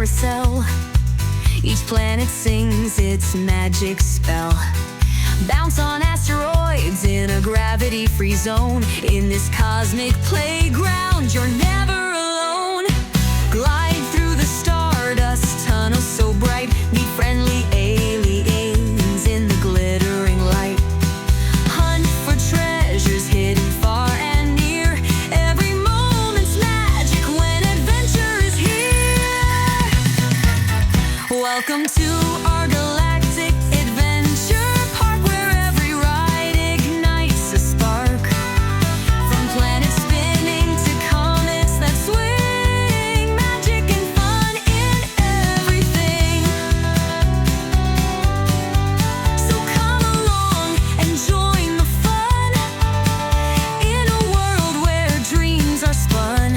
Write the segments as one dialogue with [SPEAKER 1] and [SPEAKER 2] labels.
[SPEAKER 1] carousel. Each planet sings its magic spell. Bounce on asteroids in a gravity-free zone. In this cosmic playground, you're never alone. Glide through the Stardust Tunnel so bright. Meet friendly aliens in the glittering light. Hunt for treasures hidden far and near. Every moment's magic when adventure is here. Welcome to our Galactic Adventure Park, where every ride ignites a spark. From planets spinning to comets that swing, magic and fun in everything. So come along and join the fun, in a world where dreams are spun.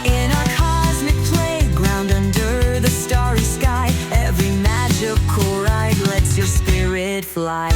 [SPEAKER 1] In our cosmic playground under the starry sky, every magical ride lets your spirit fly.